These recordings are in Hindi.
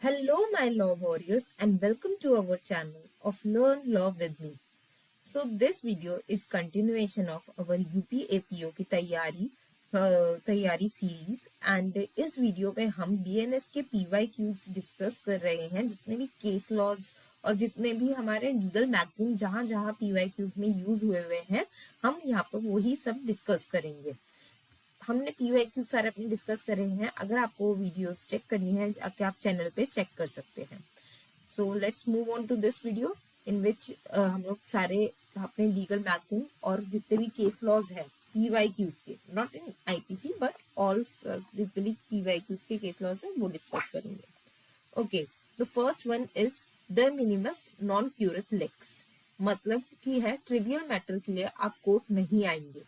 Hello, my law warriors, and welcome to our channel of Learn Law with me. So, this video is continuation of our UPAPO की तैयारी सीरीज एंड इस वीडियो में हम BNS के PYQs डिस्कस कर रहे हैं. जितने भी केस लॉज और जितने भी हमारे लीगल मैगजीन जहां जहां PYQs में यूज हुए हैं, हम यहाँ पर वही सब डिस्कस करेंगे. हमने PYQ सारे अपने डिस्कस करे हैं. अगर आपको वीडियोस चेक करनी है कि आप चैनल पे चेक कर सकते हैं. So let's move on to this video in which हम लोग सारे अपने लीगल मैगजीन और जितने भी केस लॉज है PYQ के, not in IPC but all जितने भी PYQ के केस लॉज है वो डिस्कस करेंगे. Okay, the first one is the minimus non curat lex. मतलब कि है ट्रिवियल मैटर के लिए आप कोर्ट नहीं आएंगे.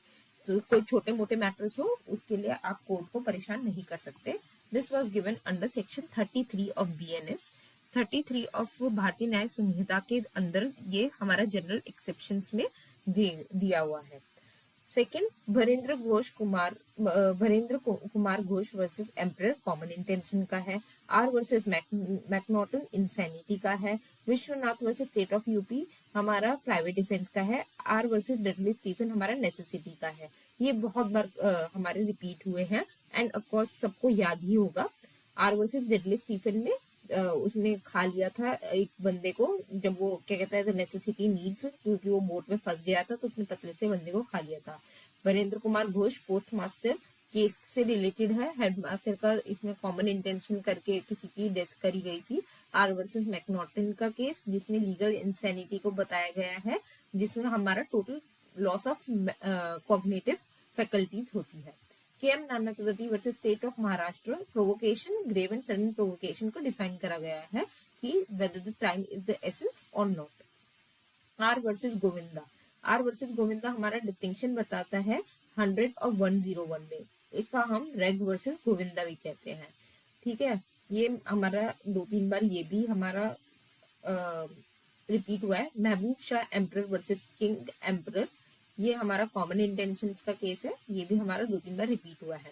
तो कोई छोटे मोटे मैटर्स हो उसके लिए आप कोर्ट को परेशान नहीं कर सकते. This was given under section 33 of BNS. 33 of भारतीय न्याय संहिता के अंदर ये हमारा जनरल एक्सेप्शंस में दिया हुआ है. Second, Barendra Kumar Ghosh versus emperor common intention का है. आर वर्सेस मैकनॉटन इंसैनिटी का है. Vishwanath versus state of UP हमारा प्राइवेट डिफेंस का है. आर वर्सेस डडली स्टीफन हमारा नेसेसिटी का है. ये बहुत बार हमारे रिपीट हुए हैं एंड ऑफ कोर्स सबको याद ही होगा. आर वर्सेस डडली स्टीफन में उसने खा लिया था एक बंदे को, जब वो क्या कहता है नेसेसिटी नीड्स, क्योंकि वो बोट में फंस गया था तो उसने पतले से बंदे को खा लिया था. Varendra Kumar Ghosh post master case से रिलेटेड है. हेडमास्टर का इसमें कॉमन इंटेंशन करके किसी की डेथ करी गई थी. आर वर्सेस मैकनॉटन का केस जिसमें लीगल इंसैनिटी को बताया गया है, जिसमें हमारा total loss of cognitive faculties होती है. KM Nanavati versus state of Maharashtra provocation, grave and sudden provocation को डिफाइन करा गया है कि whether the crime is the essence और नॉट. आर वर्सेस गोविंदा हमारा डिस्टिंक्शन बताता है 100 और 101 में. इसका हम रेग वर्सेस गोविंदा भी कहते हैं. ठीक है, ये हमारा 2-3 बार ये भी हमारा रिपीट हुआ है. महबूब Shah emperor versus king emperor, ये हमारा कॉमन इंटेंशंस का केस है. ये भी हमारा 2-3 बार रिपीट हुआ है.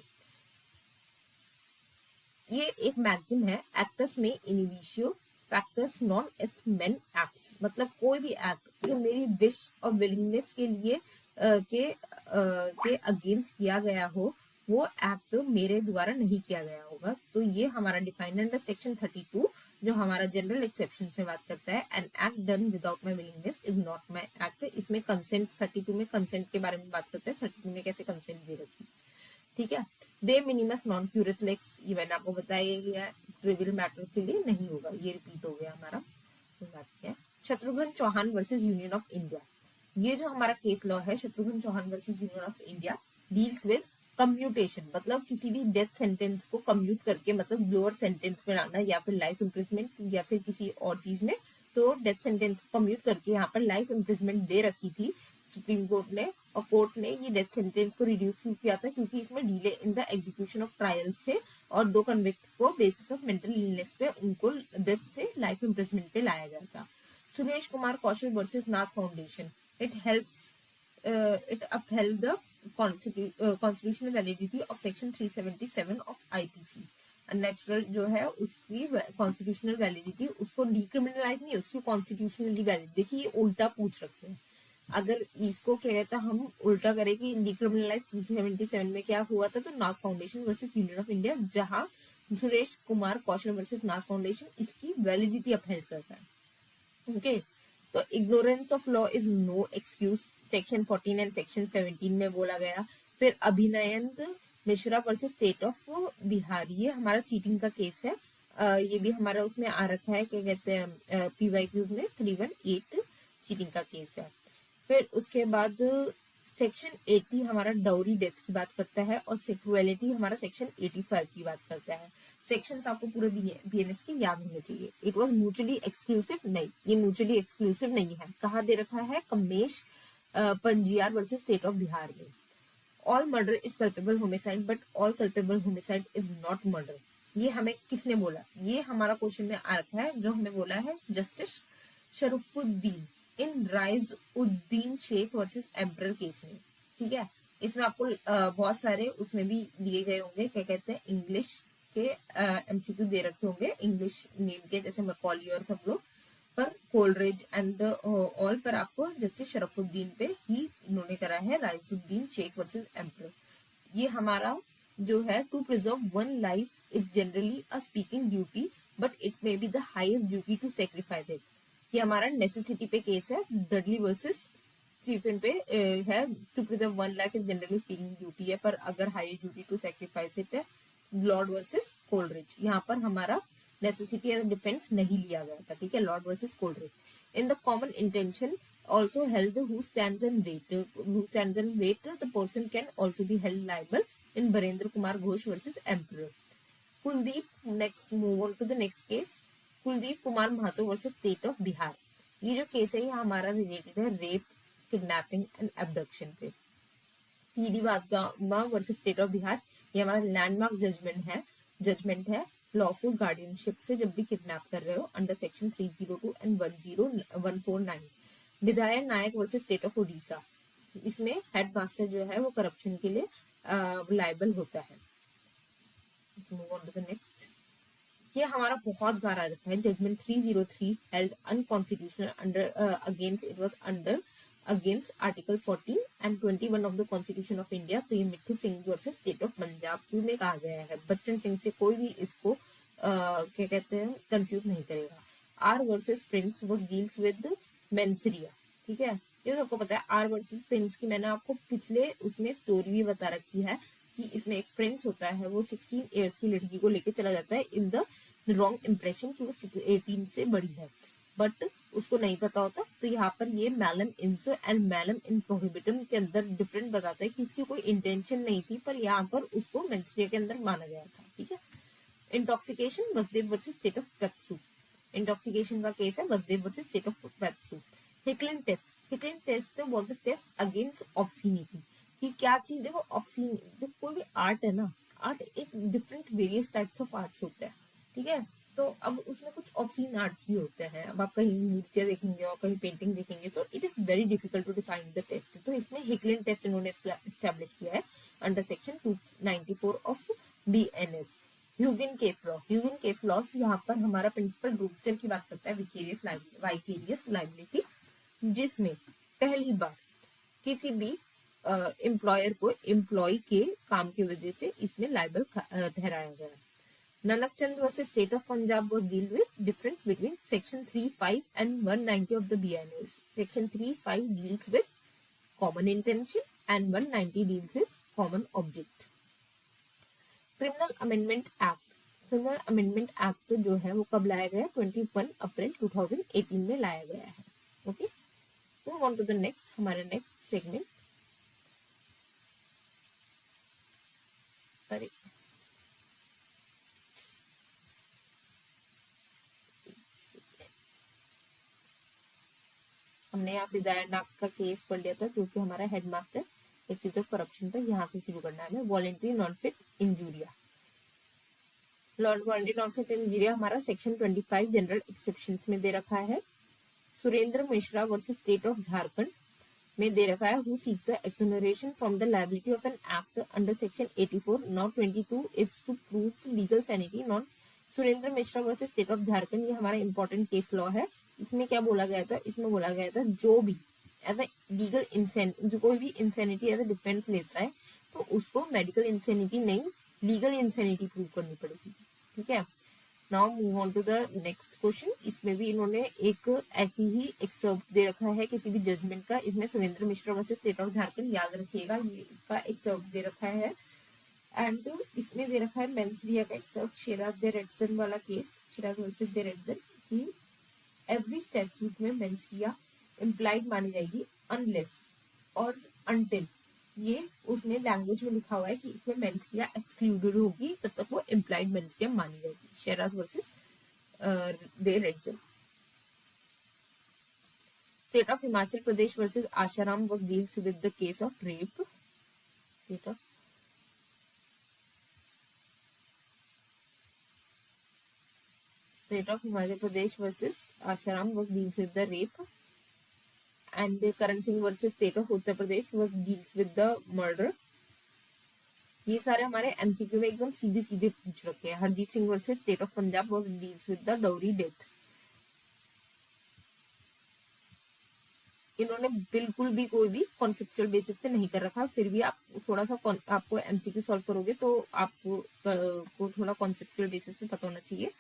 ये एक मैगजीन है. एक्टर्स में इनिविशियो फैक्टर्स नॉन एस्ट मेन एक्ट्स. मतलब कोई भी एक्ट जो मेरी विश और विलिंगनेस के लिए के अगेंस्ट किया गया हो, वो एक्ट मेरे द्वारा नहीं किया गया होगा. तो ये हमारा डिफाइंड अंडर सेक्शन 32 जो हमारा जनरल एक्सेप्शन से बात करता है. An act done without my willingness is not my act. इसमें कंसेंट 32 में कंसेंट के बारे में बात करते हैं. 32 में कैसे कंसेंट दे रखी. ठीक है. दे मिनिमस नॉन क्यूरेट लेक्स, ये मैंने आपको बताया गया ट्रिवियल मैटर के लिए नहीं होगा. ये रिपीट हो गया हमारा. बात किया Shatrughan Chauhan versus union of India. ये जो हमारा केस लॉ है Shatrughan Chauhan versus union of India deals with commutation. मतलब किसी भी डेथ सेंटेंस को कम्यूट करके, मतलब लोअर सेंटेंस में लाना या फिर लाइफ इम्प्रिजमेंट या फिर किसी और चीज में. तो डेथ सेंटेंस को कम्यूट करके यहाँ पर लाइफ इम्प्रिजमेंट दे रखी थी सुप्रीम कोर्ट ने. और कोर्ट ने ये डेथ सेंटेंस को रिड्यूस क्यों किया था, क्योंकि इसमें delay in the execution of trials थे और 2 कन्विक्ट को बेसिस ऑफ मेंटल इलनेस पे उनको डेथ से लाइफ इम्प्रिजमेंट पे लाया गया था. Suresh Kumar Koushal versus Naz foundation. It helps it upheld the constitutional validity of section 377 of IPC. Natural जो है उसकी कॉन्स्टिट्यूशनल वैलिडिटी, उसको डिक्रिमिनलाइज नहीं, उसकी कॉन्स्टिट्यूशनली वैलिड. देखिए ये उल्टा पूछ रखे हैं. अगर इसको क्या कहता हम उल्टा करें कि डिक्रिमिनलाइज 377 में क्या हुआ था, तो Naz foundation versus union of India, जहां सुरेश कुमार कौशल वर्सेस नास फाउंडेशन इसकी वैलिडिटी अपहेल्ड करता है. ओके, तो ignorance of law is no excuse, section 14 and section 17 में बोला गया. फिर Abhinayan Mishra versus state of Bihar, ये हमारा चीटिंग का केस है. ये भी हमारा उसमें आ रखा है, क्या कहते हैं PYQ में 318 चीटिंग का केस है. फिर उसके बाद सेक्शन 80 हमारा डाउरी डेथ की बात करता है और सेक्सुअलिटी हमारा सेक्शन 85 की बात करता है. सेक्शंस आपको पूरे BNS के याद होने चाहिए. इट वाज म्यूचुअली एक्सक्लूसिव, नहीं ये म्यूचुअली एक्सक्लूसिव नहीं है. कहाँ दे रखा है, Kamesh Panjiyar versus state of Bihar में. All murder is culpable homicide but all culpable homicide is not murder. ये हमें किसने बोला, ये हमारा क्वेश्चन में आ रखा है जो हमें बोला है justice Sharafuddin in re Uddin Sheikh versus emperor case में. ठीक है, इसमें आपको बहुत सारे उसमें भी दिए गए होंगे, क्या कहते हैं इंग्लिश के एमसीक्यू दे रखे होंगे इंग्लिश नेम के, जैसे मैकॉली और सब लोग, पर कोलरेज एंड ऑल पर आपको जस्टिस शरफुद्दीन पे ही इन्होंने करा है राइजुद्दीन शेख वर्सेस एम्परर। ये हमारा जो है, to preserve one life is generally a speaking duty but it may be the highest duty to sacrifice it. ये हमारा नेसेसिटी पे केस है, डडली वर्सेस स्टीफन पे है, to preserve one life is generally speaking duty है, पर अगर highest duty to sacrifice it है लॉर्ड वर्सेस कोलरिज। यहाँ पर हमारा नेसेसिटी एज डिफेंस नहीं लिया गया था, ठीक है, lord versus Coleridge. In the common intention also held who stands and wait, the person can also be held liable in Barendra Kumar Ghosh versus Emperor. Kuldeep, next move on to the next case, Kuldeep Kumar Mahato versus State of Bihar। ये जो केस है ये हमारा रिलेटेड है रेप, किडनैपिंग एंड एब्डक्शन पे। PD Vadgama versus state of Bihar, ये हमारा लैंडमार्क जजमेंट है लॉफुल गार्डियनशिप से जब भी किडनैप कर रहे हो, अंडर सेक्शन 302 एंड 10149। विधायक नायक वर्सेस स्टेट ऑफ उड़ीसा, इसमें हेड मास्टर जो है वो करप्शन के लिए लाइबल होता है। Move on to the next. ये हमारा बहुत बार आ रखा है, judgement 303 held unconstitutional under against, it was under against article 14 and 21 of the constitution of India. तो ये Mithu Singh versus state of Punjab में कहा गया है। बच्चन सिंह से कोई भी इसको क्या कहते हैं कंफ्यूज नहीं करेगा। R versus Prince was deals with mens rea, ठीक है, ये सबको पता है। आर वर्सेस प्रिंस की मैंने आपको पिछले उसमें स्टोरी भी बता रखी है कि इसमें एक प्रिंस होता है, वो 16 इयर्स की लड़की को लेके चला जाता है इन द रॉन्ग इंप्रेशन कि वो 18 से बड़ी है, बट उसको नहीं पता होता। तो यहाँ पर ये मैलम इंसो एंड मैलम इन प्रोहिबिटम के अंदर डिफरेंट बताता है कि इसकी कोई इंटेंशन नहीं थी, पर यहाँ पर उसको मेंसरिया के अंदर माना गया था, ठीक है। Intoxication, Vasudev versus state of PEPSU, intoxication का केस है, Vasudev versus state of PEPSU. Hicklin test was the test against obscenity, कि क्या चीज, देखो ऑब्सीन, जब कोई भी आर्ट है ना, आर्ट एक different various types of arts होते हैं, ठीक है, तो अब उसमें कुछ ऑब्सीन आर्ट्स भी होते हैं। अब आप कहीं मूर्तियां देखेंगे और कहीं पेंटिंग देखेंगे तो it is very difficult to define the test. तो इसमें हिकलिन टेस्ट इन्होंने एस्टेब्लिश किया है अंडर सेक्शन 294 ऑफ BNS। ह्यूगिन केस लॉ यहाँ पर हमारा प्रिंसिपल ब्रूस्टर की बात करता है, वाइकेरियस लाइबिलिटी, जिसमें पहली बार किसी भी एम्प्लॉयर को एम्प्लॉय के काम की वजह से इसमें लाइबल ठहराया गया। Nanak Chand versus state of Punjab was deal with difference between section 35 and 190 of the BNS। Section 35 deals with common intention and 190 deals with common object. Criminal amendment act जो है वो कब लाया गया? 21 अप्रैल 2018 में लाया गया है। Okay, move on to the next, हमारा नेक्स्ट सेगमेंट। अरे हमने यहाँ विधायक का केस पढ़ लिया था, जो कि हमारा हेडमास्टर एक चीज ऑफ करप्शन था। यहाँ से शुरू करना है हमें। Volenti non fit injuria, volenti non fit injuria हमारा सेक्शन 25 जनरल एक्सेप्शंस में दे रखा है। Surendra Mishra versus state of Jharkhand में दे रखा है, who seeks the exoneration from the liability of an act under section 84 not 22 is to prove legal sanity non. Surendra Mishra versus state of Jharkhand, ये हमारा इंपॉर्टेंट केस लॉ है। इसमें क्या बोला गया था? इसमें बोला गया था जो भी एज ए लीगल इंसेनिटी, जो कोई भी इंसेनिटी एज ए डिफेंस लेता है तो उसको मेडिकल इंसेनिटी नहीं, लीगल इंसेनिटी प्रूव करनी पड़ेगी, ठीक है। Now move on to the next question. इसमें भी इन्होंने एक ऐसी ही एक्सर्प्ट दे रखा है किसी भी जजमेंट का। इसमें Surendra Mishra versus state of Jharkhand, याद रखिएगा ये इसका एक्सर्प्ट दे रखा है। एंड इसमें दे रखा है मेंसरिया का एक्सर्प्ट, शिराज दे रेडसन वाला केस, शिराज वर्सेस दे रेडसन, की एवरी स्टैट्यूट में मेंसरिया इम्प्लाइड मानी जाएगी अनलेस और अनटिल, ये उसमें लैंग्वेज में लिखा हुआ है कि इसमें मेंसरिया एक्सक्लूडेड होगी, तब तक वो इम्प्लाइड मेंसरिया मानी जाएगी। Sherras versus De Rutzen. State of Himachal Pradesh versus Asaram was deals with the case of rape. State of Himachal Pradesh versus Asharam was deals with the rape, and the Karan Singh versus State of Uttar Pradesh was deals with the murder. ये सारे हमारे एमसीक्यू में एकदम सीधे सीधे पूछ रखे हैं। Harjeet Singh versus state of Punjab was deals with the dowry death. इन्होंने बिल्कुल भी कोई भी कॉन्सेप्चुअल बेसिस पे नहीं कर रखा, फिर भी आप थोड़ा सा आपको एमसीक्यू सॉल्व करोगे तो आपको को थोड़ा कॉन्सेप्चुअल बेसिस पे पता होना चाहिए।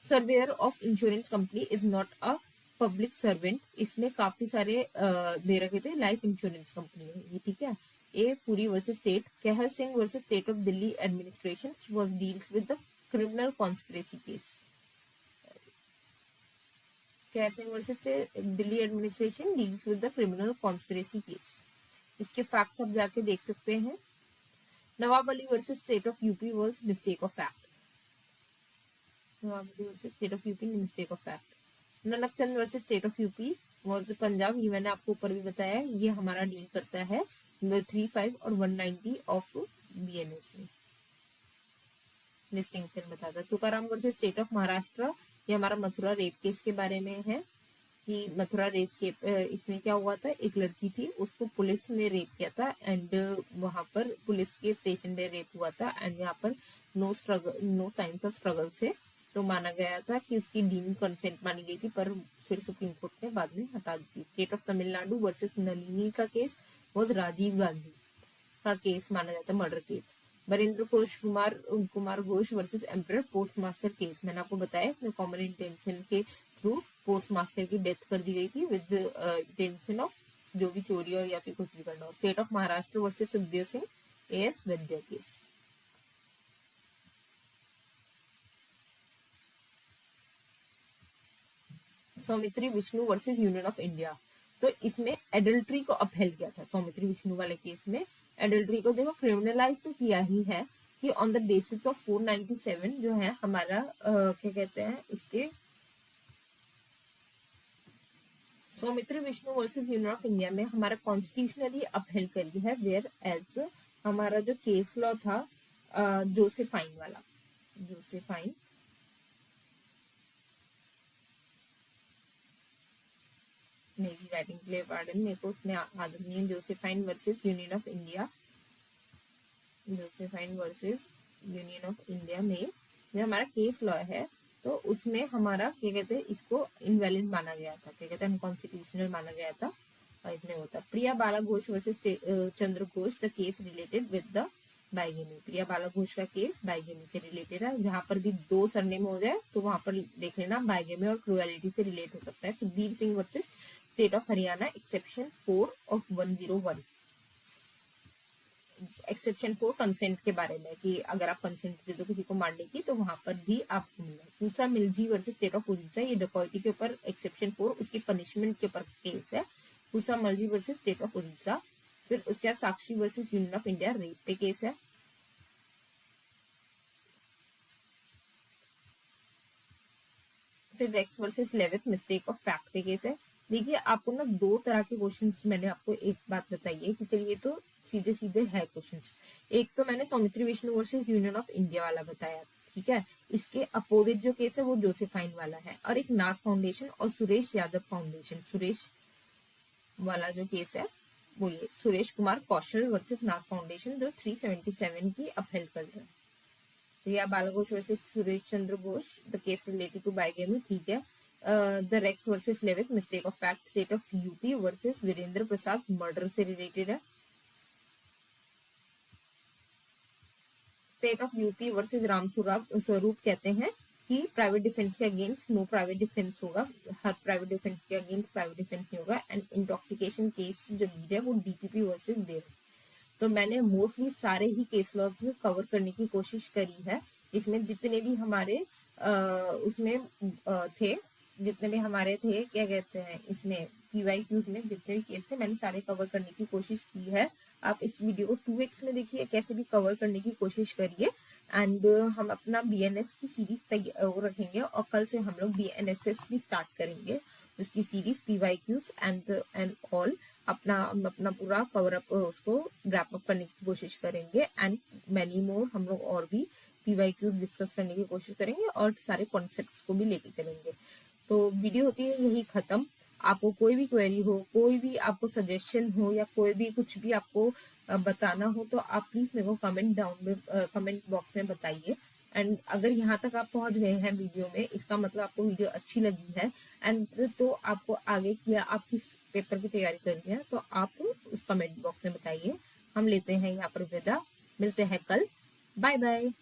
Surveyor of insurance company is not a public servant. इसमें काफी सारे दे रखे थे, लाइफ इंश्योरेंस कंपनी है ये, ठीक है। ए Puri versus state, Kehar Singh versus state of Delhi administration was deals with the criminal conspiracy case. Kehar Singh versus Delhi administration deals with the criminal conspiracy case. इसके फैक्ट्स आप जाके देख सकते हैं। Nawab Ali versus state of UP was mistake of fact. Nawab Ali versus state of UP mistake of fact. Nanak Chand versus state of UP was Punjab, ये मैंने आपको ऊपर भी बताया है, ये हमारा डील करता है 35 और 190 ऑफ बीएनएस में डिस्टिंक्शन बताता है। Tukaram versus state of Maharashtra, ये हमारा मथुरा रेप केस के बारे में है कि मथुरा रेस के इसमें क्या हुआ था, एक लड़की थी, उसको पुलिस ने रेप किया था एंड वहां पर पुलिस के स्टेशन पे रेप हुआ था एंड यहाँ पर नो साइंस ऑफ स्ट्रगल से तो माना गया था कि उसकी डीम कंसेंट मानी गई थी, पर फिर सुप्रीम कोर्ट ने बाद में हटा दी थी। State of Tamil Nadu versus Nalini का केस वॉज राजीव गांधी का केस माना जाता है, murder case. Barendra Kumar Ghosh versus emperor postmaster case, मैंने आपको बताया इसमें कॉमन इंटेंशन के थ्रू पोस्टमास्टर की डेथ कर दी गई थी विद इंटेंशन ऑफ जो भी चोरी और या फिर कुछ भी करना हो। State of Maharashtra versus Sukhdev Singh AS Vaidya case. Sowmithri Vishnu versus union of India, तो इसमें एडल्ट्री को अपहेल्ड किया था। सौमित्री विष्णु वाले केस में एडल्ट्री को देखो क्रिमिनलाइज तो किया ही है कि ऑन द बेसिस ऑफ 497 जो है हमारा क्या कहते हैं उसके Sowmithri Vishnu versus union of India में हमारा कॉन्स्टिट्यूशनली अपहेल्ड करी है, वेयर एज हमारा जो केस लॉ था जोसेफाइन वाला, जोसेफाइन मेरी राइटिंग के लिए पार्डन, मेरे को उसमें आदत नहीं है। Josephine versus union of India, Josephine versus union of India में जो हमारा केस लॉ है तो उसमें हमारा क्या कहते हैं इसको इनवैलिड माना गया था, क्या कहते हैं अनकॉन्स्टिट्यूशनल माना गया था और इसमें होता। Priya Bala Ghosh versus Chandra Ghosh, the case related with the bigamy. Priya Bala Ghosh का केस बाइगेमी से रिलेटेड है, जहां पर भी दो सरनेम हो जाए तो वहां पर देख लेना बाइगेमी और क्रुएलिटी से रिलेट हो सकता है। Sukhbir Singh versus state of Haryana, exception 4 of 101, exception 4 consent के बारे में कि अगर आप कंसेंट दे दो किसी को मारने की तो वहां पर भी आपको मिला। Pusa Milji versus state of Orissa, ये डकैती के ऊपर एक्सेप्शन 4 उसकी पनिशमेंट के ऊपर केस है। Pusa Milji versus state of Orissa. फिर उसके बाद Sakshi versus union of India rape पे केस है। फिर Rex versus Levett mistake of fact पे केस है। देखिए आपको ना दो तरह के क्वेश्चंस मैंने आपको एक बात बताई है कि चलिए तो सीधे सीधे है क्वेश्चंस। एक तो मैंने Sowmithri Vishnu versus union of India वाला बताया, ठीक है। इसके अपोजिट जो केस है वो जोसेफाइन वाला है। और एक नास फाउंडेशन और सुरेश यादव फाउंडेशन, सुरेश वाला जो केस है वो ये सुरेश कुमार कौशल वर्सेस नास फाउंडेशन जो 377 की अपहेल्ड कर रहा है। Riya Bala Ghosh versus Suresh Chandra Ghosh, the case related to bigamy, ठीक है। The Rex versus Levett mistake of fact, state of UP versus Virendra Prasad murder से रिलेटेड है। State of UP versus Ram Swaroop कहते हैं कि प्राइवेट डिफेंस के अगेंस्ट नो प्राइवेट डिफेंस होगा, हर प्राइवेट डिफेंस के अगेंस्ट प्राइवेट डिफेंस नहीं होगा। एंड इंटॉक्सिकेशन केस जो लीड है वो डीपीपी वर्सेस देव। तो मैंने मोस्टली सारे ही केस लॉज कवर करने की कोशिश करी है। इसमें जितने भी हमारे उसमें थे, जितने भी हमारे थे क्या कहते हैं इसमें पीवाईक्यूज में जितने भी केस थे मैंने सारे कवर करने की कोशिश की है। आप इस वीडियो को 2x में देखिए, कैसे भी कवर करने की कोशिश करिए। एंड हम अपना बीएनएस की सीरीज रखेंगे और कल से हम लोग बीएनएसएस भी स्टार्ट करेंगे, उसकी सीरीज पीवाईक्यूज एंड ऑल अपना पूरा कवर अप उसको रैप अप करने की कोशिश करेंगे। एंड मैनी मोर हम लोग और भी पीवाईक्यूज डिस्कस करने की कोशिश करेंगे और सारे कॉन्सेप्ट्स को भी लेके चलेंगे। तो वीडियो होती है यही खत्म। आपको कोई भी क्वेरी हो, कोई भी आपको सजेशन हो या कोई भी कुछ भी आपको बताना हो तो आप प्लीज मेरे को कमेंट बॉक्स में बताइए। एंड अगर यहाँ तक आप पहुंच गए हैं वीडियो में, इसका मतलब आपको वीडियो अच्छी लगी है एंड तो आपको आगे किया आप किस पेपर की तैयारी कर रही हैं तो आप उस कमेंट बॉक्स में बताइए। हम लेते हैं यहाँ पर विदा, मिलते हैं कल, बाय बाय।